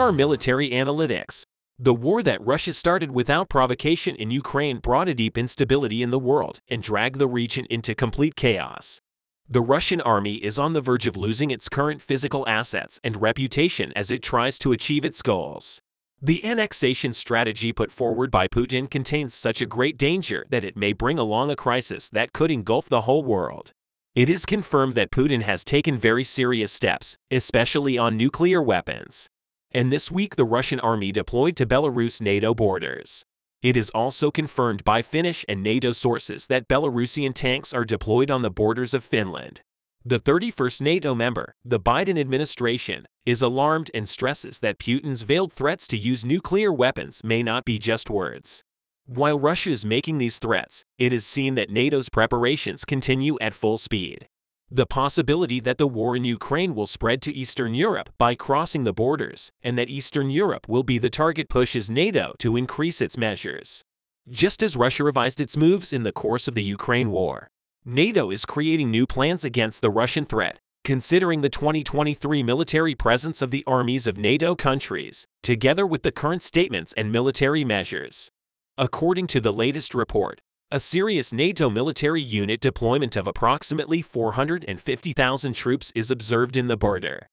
are military analytics. The war that Russia started without provocation in Ukraine brought a deep instability in the world and dragged the region into complete chaos. The Russian army is on the verge of losing its current physical assets and reputation as it tries to achieve its goals. The annexation strategy put forward by Putin contains such a great danger that it may bring along a crisis that could engulf the whole world. It is confirmed that Putin has taken very serious steps, especially on nuclear weapons. And this week the Russian army deployed to Belarus NATO borders. It is also confirmed by Finnish and NATO sources that Belarusian tanks are deployed on the borders of Finland. The 31st NATO member, the Biden administration, is alarmed and stresses that Putin's veiled threats to use nuclear weapons may not be just words. While Russia is making these threats, it is seen that NATO's preparations continue at full speed. The possibility that the war in Ukraine will spread to Eastern Europe by crossing the borders, and that Eastern Europe will be the target pushes NATO to increase its measures. Just as Russia revised its moves in the course of the Ukraine war, NATO is creating new plans against the Russian threat, considering the 2023 military presence of the armies of NATO countries, together with the current statements and military measures. According to the latest report, a serious NATO military unit deployment of approximately 450,000 troops is observed in the border.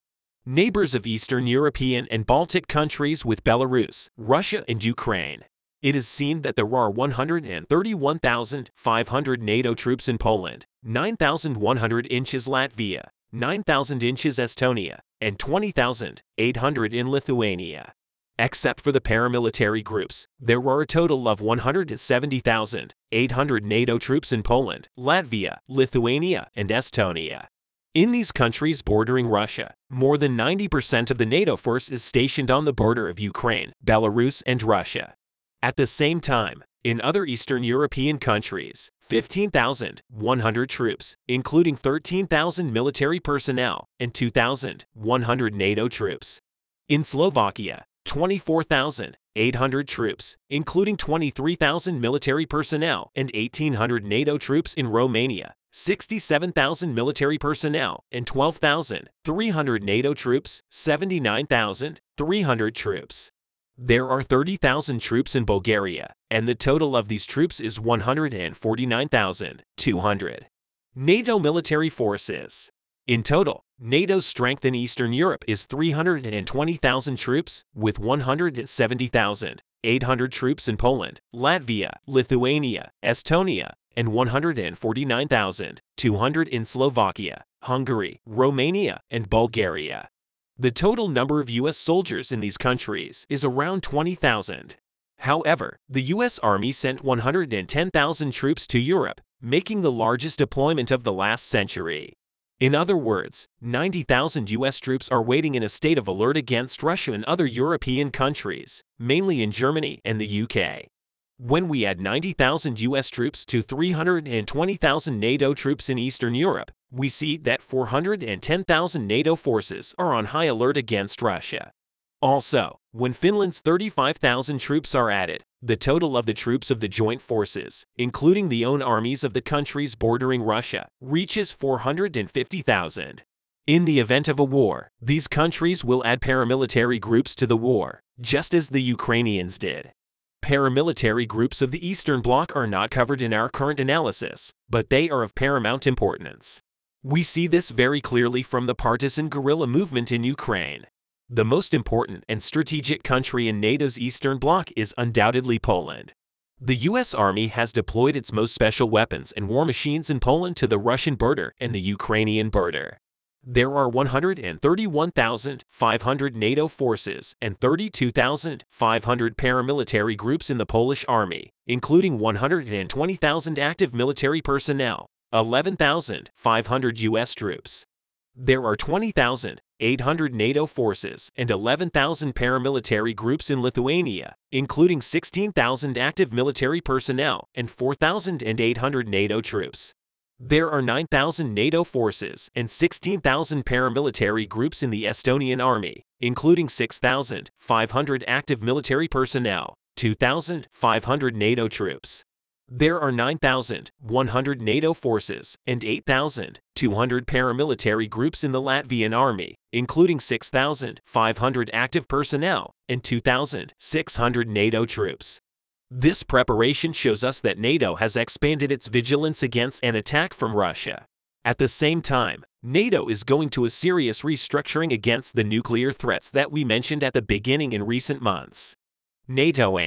Neighbors of Eastern European and Baltic countries with Belarus, Russia and Ukraine. It is seen that there are 131,500 NATO troops in Poland, 9,100 inches Latvia, 9,000 inches Estonia, and 20,800 in Lithuania. Except for the paramilitary groups, there are a total of 170,800 NATO troops in Poland, Latvia, Lithuania, and Estonia. In these countries bordering Russia, more than 90% of the NATO force is stationed on the border of Ukraine, Belarus, and Russia. At the same time, in other Eastern European countries, 15,100 troops, including 13,000 military personnel and 2,100 NATO troops. In Slovakia, 24,800 troops, including 23,000 military personnel and 1,800 NATO troops. In Romania, 67,000 military personnel and 12,300 NATO troops, 79,300 troops. There are 30,000 troops in Bulgaria, and the total of these troops is 149,200. NATO military forces. In total, NATO's strength in Eastern Europe is 320,000 troops, with 170,800 troops in Poland, Latvia, Lithuania, Estonia, and 149,200 in Slovakia, Hungary, Romania, and Bulgaria. The total number of U.S. soldiers in these countries is around 20,000. However, the U.S. Army sent 110,000 troops to Europe, making the largest deployment of the last century. In other words, 90,000 U.S. troops are waiting in a state of alert against Russia and other European countries, mainly in Germany and the UK. When we add 90,000 U.S. troops to 320,000 NATO troops in Eastern Europe, we see that 410,000 NATO forces are on high alert against Russia. Also, when Finland's 35,000 troops are added, the total of the troops of the joint forces, including the own armies of the countries bordering Russia, reaches 450,000. In the event of a war, these countries will add paramilitary groups to the war, just as the Ukrainians did. Paramilitary groups of the Eastern Bloc are not covered in our current analysis, but they are of paramount importance. We see this very clearly from the partisan guerrilla movement in Ukraine. The most important and strategic country in NATO's Eastern Bloc is undoubtedly Poland. The U.S. Army has deployed its most special weapons and war machines in Poland to the Russian border and the Ukrainian border. There are 131,500 NATO forces and 32,500 paramilitary groups in the Polish army, including 120,000 active military personnel, 11,500 U.S. troops. There are 20,800 NATO forces and 11,000 paramilitary groups in Lithuania, including 16,000 active military personnel and 4,800 NATO troops. There are 9,000 NATO forces and 16,000 paramilitary groups in the Estonian army, including 6,500 active military personnel, 2,500 NATO troops. There are 9,100 NATO forces and 8,200 paramilitary groups in the Latvian army, including 6,500 active personnel and 2,600 NATO troops. This preparation shows us that NATO has expanded its vigilance against an attack from Russia. At the same time, NATO is going to a serious restructuring against the nuclear threats that we mentioned at the beginning in recent months. NATO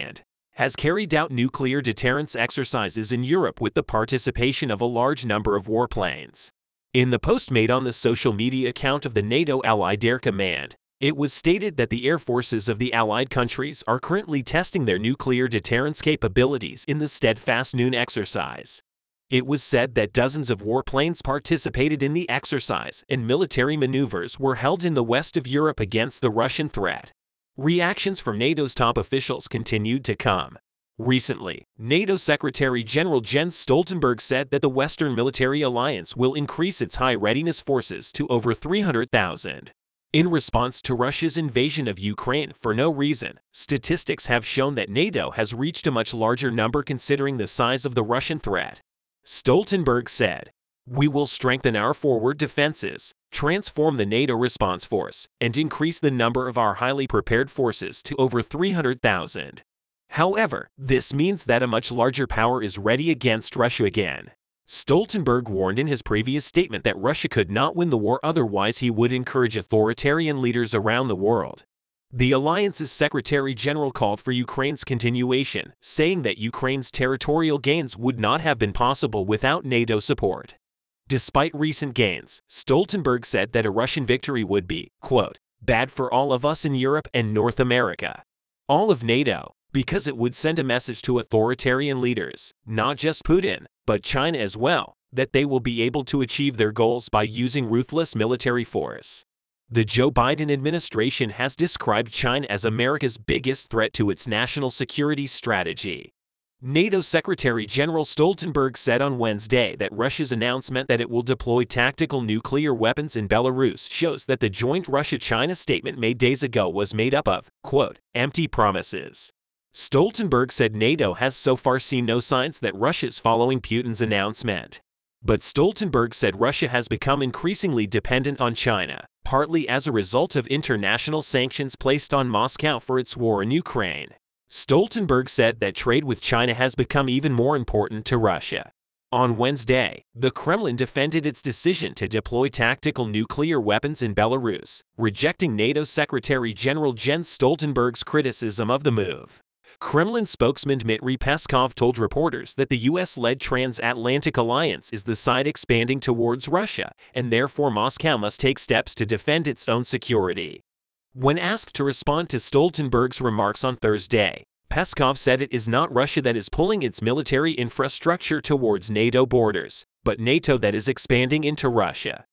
has carried out nuclear deterrence exercises in Europe with the participation of a large number of warplanes. In the post made on the social media account of the NATO Allied Air Command, it was stated that the air forces of the Allied countries are currently testing their nuclear deterrence capabilities in the Steadfast Noon exercise. It was said that dozens of warplanes participated in the exercise and military maneuvers were held in the west of Europe against the Russian threat. Reactions from NATO's top officials continued to come. Recently, NATO Secretary General Jens Stoltenberg said that the Western military alliance will increase its high readiness forces to over 300,000. In response to Russia's invasion of Ukraine for no reason, statistics have shown that NATO has reached a much larger number considering the size of the Russian threat. Stoltenberg said, "We will strengthen our forward defenses, transform the NATO response force, and increase the number of our highly prepared forces to over 300,000. However, this means that a much larger power is ready against Russia again." Stoltenberg warned in his previous statement that Russia could not win the war, otherwise he would encourage authoritarian leaders around the world. The alliance's Secretary General called for Ukraine's continuation, saying that Ukraine's territorial gains would not have been possible without NATO support. Despite recent gains, Stoltenberg said that a Russian victory would be, quote, "bad for all of us in Europe and North America. All of NATO, because it would send a message to authoritarian leaders, not just Putin, but China as well, that they will be able to achieve their goals by using ruthless military force." The Joe Biden administration has described China as America's biggest threat to its national security strategy. NATO Secretary General Stoltenberg said on Wednesday that Russia's announcement that it will deploy tactical nuclear weapons in Belarus shows that the joint Russia-China statement made days ago was made up of, quote, "empty promises." Stoltenberg said NATO has so far seen no signs that Russia is following Putin's announcement. But Stoltenberg said Russia has become increasingly dependent on China, partly as a result of international sanctions placed on Moscow for its war in Ukraine. Stoltenberg said that trade with China has become even more important to Russia. On Wednesday, the Kremlin defended its decision to deploy tactical nuclear weapons in Belarus, rejecting NATO Secretary General Jens Stoltenberg's criticism of the move. Kremlin spokesman Dmitry Peskov told reporters that the US-led transatlantic alliance is the side expanding towards Russia, and therefore Moscow must take steps to defend its own security. When asked to respond to Stoltenberg's remarks on Thursday, Peskov said it is not Russia that is pulling its military infrastructure towards NATO borders, but NATO that is expanding into Russia.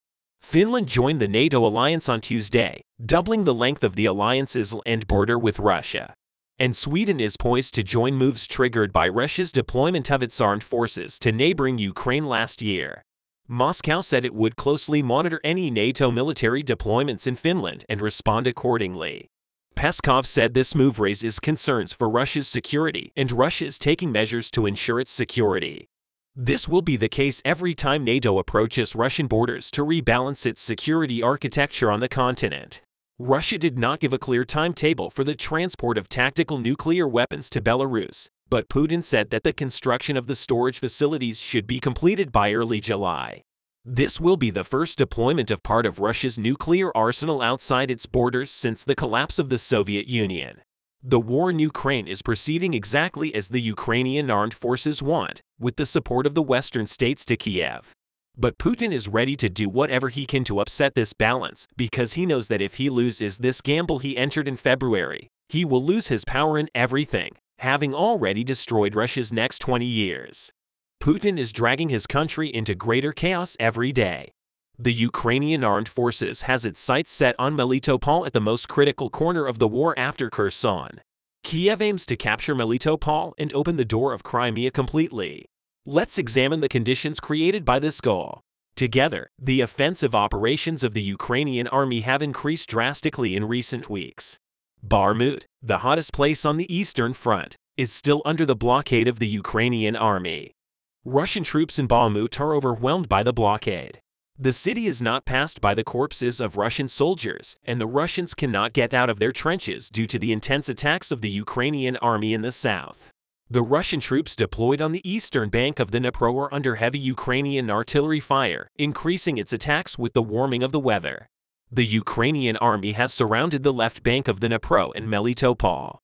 Finland joined the NATO alliance on Tuesday, doubling the length of the alliance's land border with Russia. And Sweden is poised to join moves triggered by Russia's deployment of its armed forces to neighboring Ukraine last year. Moscow said it would closely monitor any NATO military deployments in Finland and respond accordingly. Peskov said this move raises concerns for Russia's security, and Russia is taking measures to ensure its security. This will be the case every time NATO approaches Russian borders to rebalance its security architecture on the continent. Russia did not give a clear timetable for the transport of tactical nuclear weapons to Belarus, but Putin said that the construction of the storage facilities should be completed by early July. This will be the first deployment of part of Russia's nuclear arsenal outside its borders since the collapse of the Soviet Union. The war in Ukraine is proceeding exactly as the Ukrainian armed forces want, with the support of the Western states to Kiev. But Putin is ready to do whatever he can to upset this balance, because he knows that if he loses this gamble he entered in February, he will lose his power in everything, having already destroyed Russia's next 20 years. Putin is dragging his country into greater chaos every day. The Ukrainian armed forces has its sights set on Melitopol at the most critical corner of the war after Kherson. Kiev aims to capture Melitopol and open the door of Crimea completely. Let's examine the conditions created by this goal. Together, the offensive operations of the Ukrainian army have increased drastically in recent weeks. Bakhmut, the hottest place on the Eastern Front, is still under the blockade of the Ukrainian army. Russian troops in Bakhmut are overwhelmed by the blockade. The city is not passed by the corpses of Russian soldiers, and the Russians cannot get out of their trenches due to the intense attacks of the Ukrainian army in the south. The Russian troops deployed on the eastern bank of the Dnipro are under heavy Ukrainian artillery fire, increasing its attacks with the warming of the weather. The Ukrainian army has surrounded the left bank of the Dnipro and Melitopol.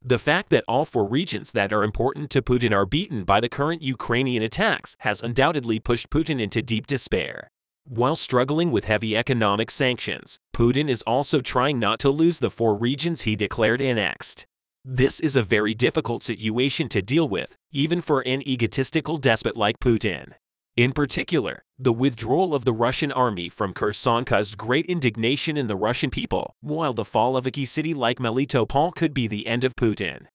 The fact that all four regions that are important to Putin are beaten by the current Ukrainian attacks has undoubtedly pushed Putin into deep despair. While struggling with heavy economic sanctions, Putin is also trying not to lose the four regions he declared annexed. This is a very difficult situation to deal with, even for an egotistical despot like Putin. In particular, the withdrawal of the Russian army from Kherson caused great indignation in the Russian people, while the fall of a key city like Melitopol could be the end of Putin.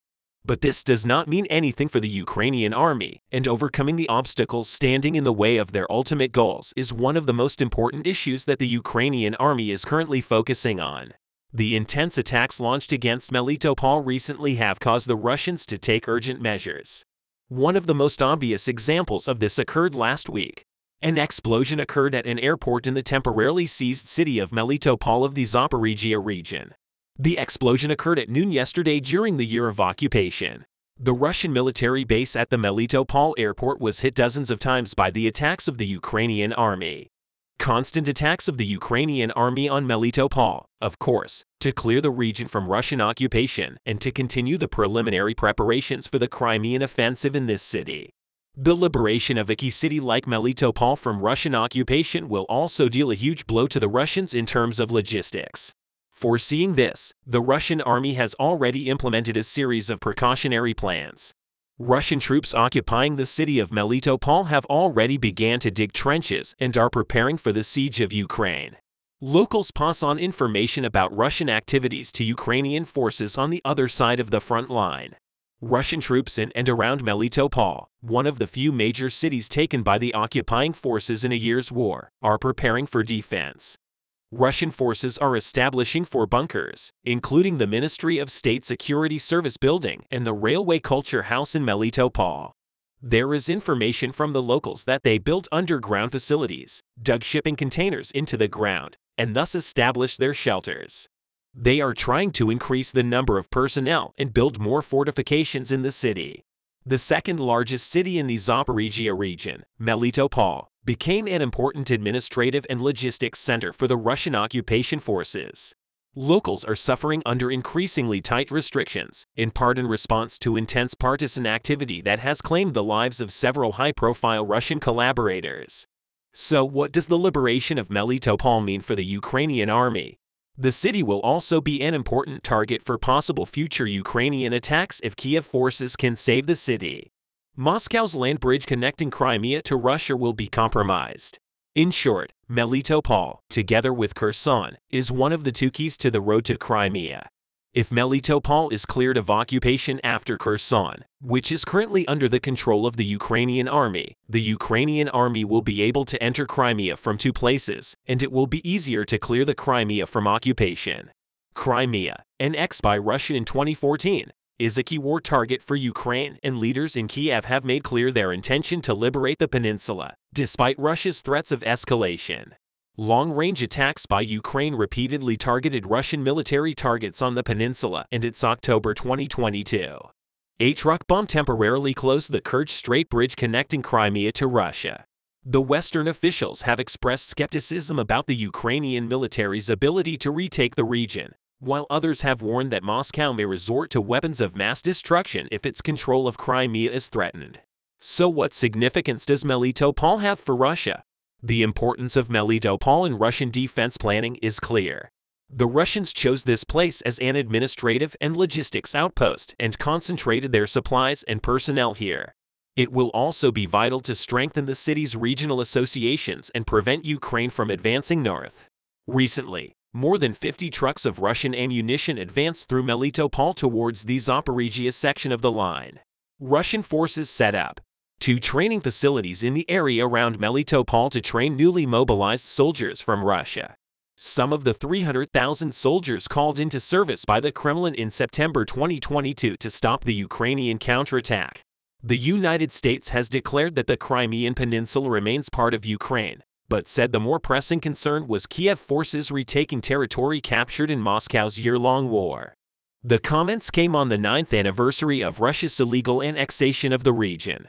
But this does not mean anything for the Ukrainian army, and overcoming the obstacles standing in the way of their ultimate goals is one of the most important issues that the Ukrainian army is currently focusing on. The intense attacks launched against Melitopol recently have caused the Russians to take urgent measures. One of the most obvious examples of this occurred last week. An explosion occurred at an airport in the temporarily seized city of Melitopol of the Zaporizhia region. The explosion occurred at noon yesterday during the year of occupation. The Russian military base at the Melitopol airport was hit dozens of times by the attacks of the Ukrainian army. Constant attacks of the Ukrainian army on Melitopol, of course, to clear the region from Russian occupation and to continue the preliminary preparations for the Crimean offensive in this city. The liberation of a key city like Melitopol from Russian occupation will also deal a huge blow to the Russians in terms of logistics. Foreseeing this, the Russian army has already implemented a series of precautionary plans. Russian troops occupying the city of Melitopol have already begun to dig trenches and are preparing for the siege of Ukraine. Locals pass on information about Russian activities to Ukrainian forces on the other side of the front line. Russian troops in and around Melitopol, one of the few major cities taken by the occupying forces in a year's war, are preparing for defense. Russian forces are establishing four bunkers, including the Ministry of State Security Service building and the Railway Culture House in Melitopol. There is information from the locals that they built underground facilities, dug shipping containers into the ground, and thus established their shelters. They are trying to increase the number of personnel and build more fortifications in the city. The second largest city in the Zaporizhia region, Melitopol, became an important administrative and logistics center for the Russian occupation forces. Locals are suffering under increasingly tight restrictions, in part in response to intense partisan activity that has claimed the lives of several high-profile Russian collaborators. So what does the liberation of Melitopol mean for the Ukrainian army? The city will also be an important target for possible future Ukrainian attacks if Kiev forces can save the city. Moscow's land bridge connecting Crimea to Russia will be compromised. In short, Melitopol, together with Kherson, is one of the two keys to the road to Crimea. If Melitopol is cleared of occupation after Kherson, which is currently under the control of the Ukrainian army will be able to enter Crimea from two places, and it will be easier to clear the Crimea from occupation. Crimea, annexed by Russia in 2014, is a key war target for Ukraine, and leaders in Kiev have made clear their intention to liberate the peninsula, despite Russia's threats of escalation. Long-range attacks by Ukraine repeatedly targeted Russian military targets on the peninsula, and it's October 2022. A truck bomb temporarily closed the Kerch Strait bridge connecting Crimea to Russia. The Western officials have expressed skepticism about the Ukrainian military's ability to retake the region, while others have warned that Moscow may resort to weapons of mass destruction if its control of Crimea is threatened. So what significance does Melitopol have for Russia? The importance of Melitopol in Russian defense planning is clear. The Russians chose this place as an administrative and logistics outpost and concentrated their supplies and personnel here. It will also be vital to strengthen the city's regional associations and prevent Ukraine from advancing north. Recently, more than 50 trucks of Russian ammunition advanced through Melitopol towards the Zaporizhia section of the line. Russian forces set up two training facilities in the area around Melitopol to train newly mobilized soldiers from Russia. Some of the 300,000 soldiers called into service by the Kremlin in September 2022 to stop the Ukrainian counterattack. The United States has declared that the Crimean Peninsula remains part of Ukraine, but said the more pressing concern was Kiev forces retaking territory captured in Moscow's year-long war. The comments came on the 9th anniversary of Russia's illegal annexation of the region.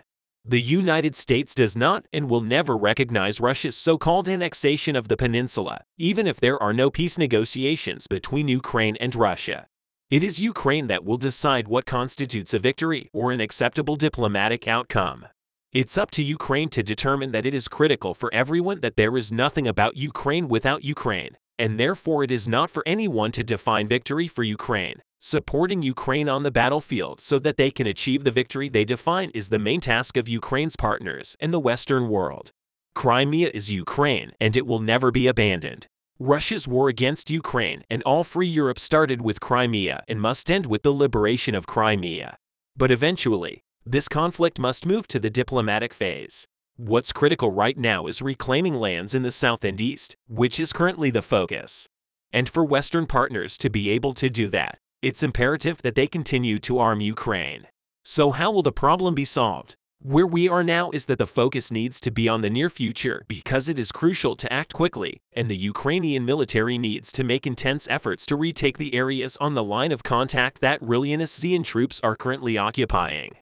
The United States does not and will never recognize Russia's so-called annexation of the peninsula, even if there are no peace negotiations between Ukraine and Russia. It is Ukraine that will decide what constitutes a victory or an acceptable diplomatic outcome. It's up to Ukraine to determine that it is critical for everyone that there is nothing about Ukraine without Ukraine, and therefore it is not for anyone to define victory for Ukraine. Supporting Ukraine on the battlefield so that they can achieve the victory they define is the main task of Ukraine's partners and the Western world. Crimea is Ukraine, and it will never be abandoned. Russia's war against Ukraine and all free Europe started with Crimea and must end with the liberation of Crimea. But eventually, this conflict must move to the diplomatic phase. What's critical right now is reclaiming lands in the south and east, which is currently the focus. And for Western partners to be able to do that, it's imperative that they continue to arm Ukraine. So how will the problem be solved? Where we are now is that the focus needs to be on the near future because it is crucial to act quickly, and the Ukrainian military needs to make intense efforts to retake the areas on the line of contact that Belarusian troops are currently occupying.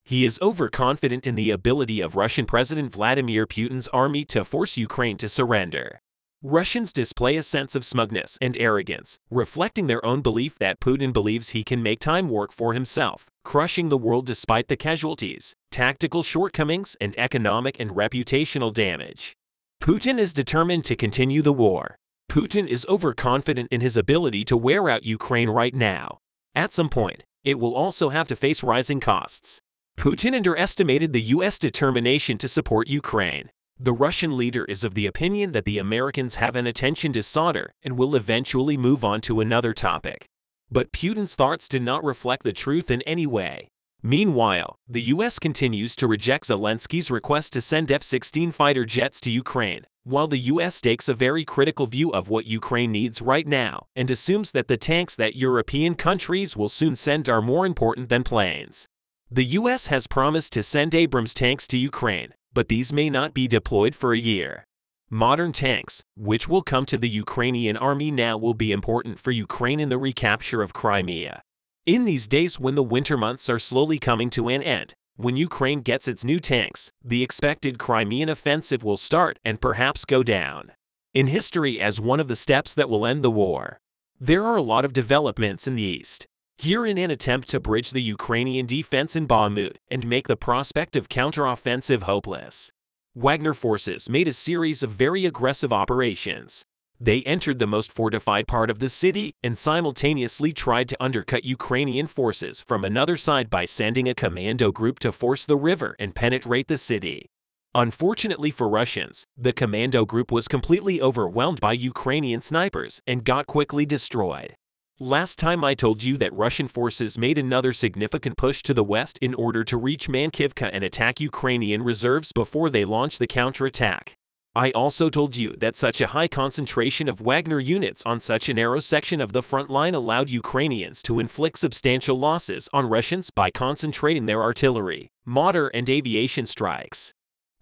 He is overconfident in the ability of Russian President Vladimir Putin's army to force Ukraine to surrender. Russians display a sense of smugness and arrogance, reflecting their own belief that Putin believes he can make time work for himself, crushing the world despite the casualties, tactical shortcomings, and economic and reputational damage. Putin is determined to continue the war. Putin is overconfident in his ability to wear out Ukraine right now. At some point, it will also have to face rising costs. Putin underestimated the U.S. determination to support Ukraine. The Russian leader is of the opinion that the Americans have an attention disorder and will eventually move on to another topic. But Putin's thoughts did not reflect the truth in any way. Meanwhile, the U.S. continues to reject Zelensky's request to send F-16 fighter jets to Ukraine, while the U.S. takes a very critical view of what Ukraine needs right now and assumes that the tanks that European countries will soon send are more important than planes. The U.S. has promised to send Abrams tanks to Ukraine, but these may not be deployed for a year. Modern tanks, which will come to the Ukrainian army now, will be important for Ukraine in the recapture of Crimea. In these days when the winter months are slowly coming to an end, when Ukraine gets its new tanks, the expected Crimean offensive will start and perhaps go down in history as one of the steps that will end the war. There are a lot of developments in the east. Here in an attempt to bridge the Ukrainian defense in Bakhmut and make the prospect of counteroffensive hopeless, Wagner forces made a series of very aggressive operations. They entered the most fortified part of the city and simultaneously tried to undercut Ukrainian forces from another side by sending a commando group to force the river and penetrate the city. Unfortunately for Russians, the commando group was completely overwhelmed by Ukrainian snipers and got quickly destroyed. Last time I told you that Russian forces made another significant push to the west in order to reach Mankivka and attack Ukrainian reserves before they launched the counterattack. I also told you that such a high concentration of Wagner units on such a narrow section of the front line allowed Ukrainians to inflict substantial losses on Russians by concentrating their artillery, mortar, and aviation strikes.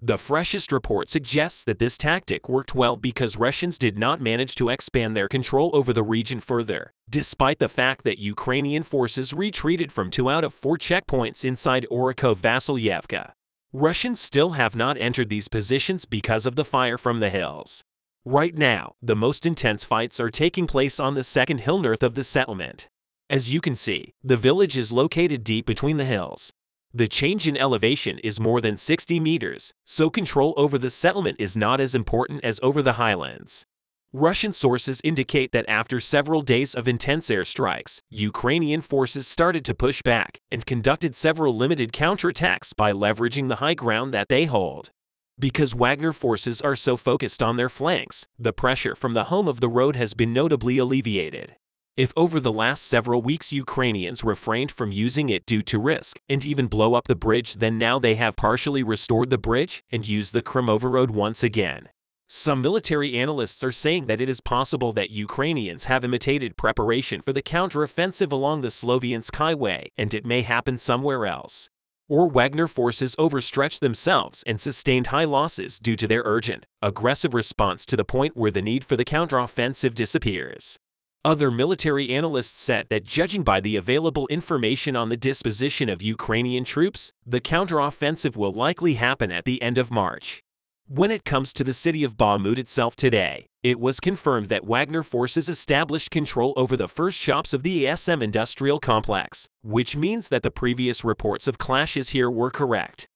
The freshest report suggests that this tactic worked well because Russians did not manage to expand their control over the region further, despite the fact that Ukrainian forces retreated from 2 out of 4 checkpoints inside Orikho-Vasilyevka. Russians still have not entered these positions because of the fire from the hills. Right now, the most intense fights are taking place on the second hill north of the settlement. As you can see, the village is located deep between the hills. The change in elevation is more than 60 meters, so control over the settlement is not as important as over the highlands. Russian sources indicate that after several days of intense airstrikes, Ukrainian forces started to push back and conducted several limited counterattacks by leveraging the high ground that they hold. Because Wagner forces are so focused on their flanks, the pressure from the home of the road has been notably alleviated. If over the last several weeks Ukrainians refrained from using it due to risk and even blow up the bridge, then now they have partially restored the bridge and used the Kremova road once again. Some military analysts are saying that it is possible that Ukrainians have imitated preparation for the counteroffensive along the Sloviansk highway and it may happen somewhere else. Or Wagner forces overstretched themselves and sustained high losses due to their urgent, aggressive response to the point where the need for the counteroffensive disappears. Other military analysts said that judging by the available information on the disposition of Ukrainian troops, the counteroffensive will likely happen at the end of March. When it comes to the city of Bakhmut itself today, it was confirmed that Wagner forces established control over the first shops of the ASM industrial complex, which means that the previous reports of clashes here were correct.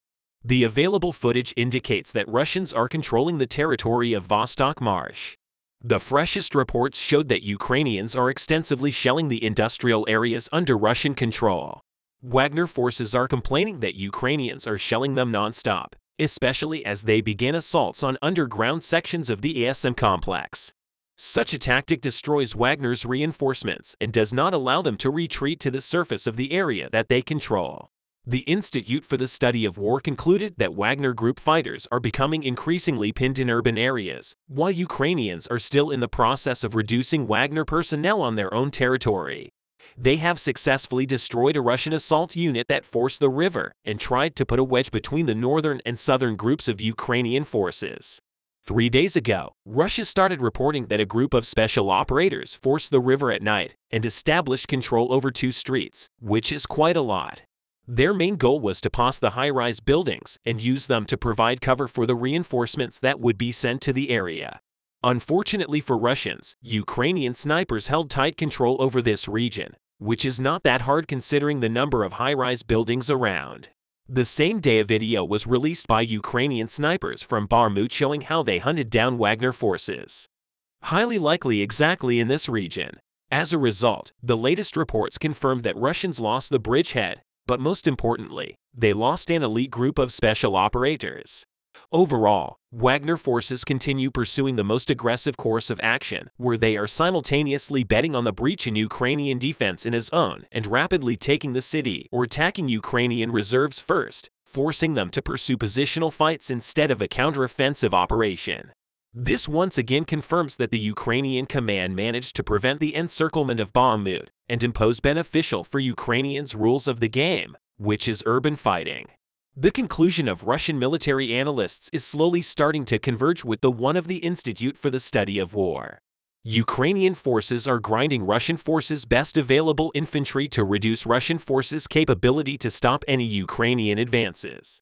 The available footage indicates that Russians are controlling the territory of Vostok Marsh. The freshest reports showed that Ukrainians are extensively shelling the industrial areas under Russian control. Wagner forces are complaining that Ukrainians are shelling them non-stop, especially as they begin assaults on underground sections of the ASM complex. Such a tactic destroys Wagner's reinforcements and does not allow them to retreat to the surface of the area that they control. The Institute for the Study of War concluded that Wagner Group fighters are becoming increasingly pinned in urban areas, while Ukrainians are still in the process of reducing Wagner personnel on their own territory. They have successfully destroyed a Russian assault unit that forced the river and tried to put a wedge between the northern and southern groups of Ukrainian forces. 3 days ago, Russia started reporting that a group of special operators forced the river at night and established control over 2 streets, which is quite a lot. Their main goal was to pass the high-rise buildings and use them to provide cover for the reinforcements that would be sent to the area. Unfortunately for Russians, Ukrainian snipers held tight control over this region, which is not that hard considering the number of high-rise buildings around. The same day a video was released by Ukrainian snipers from Bakhmut showing how they hunted down Wagner forces. Highly likely exactly in this region. As a result, the latest reports confirmed that Russians lost the bridgehead, but most importantly, they lost an elite group of special operators. Overall, Wagner forces continue pursuing the most aggressive course of action, where they are simultaneously betting on the breach in Ukrainian defense in his own and rapidly taking the city or attacking Ukrainian reserves first, forcing them to pursue positional fights instead of a counteroffensive operation. This once again confirms that the Ukrainian command managed to prevent the encirclement of Bakhmut and impose beneficial for Ukrainians rules of the game, which is urban fighting. The conclusion of Russian military analysts is slowly starting to converge with the one of the Institute for the Study of War. Ukrainian forces are grinding Russian forces' best available infantry to reduce Russian forces' capability to stop any Ukrainian advances.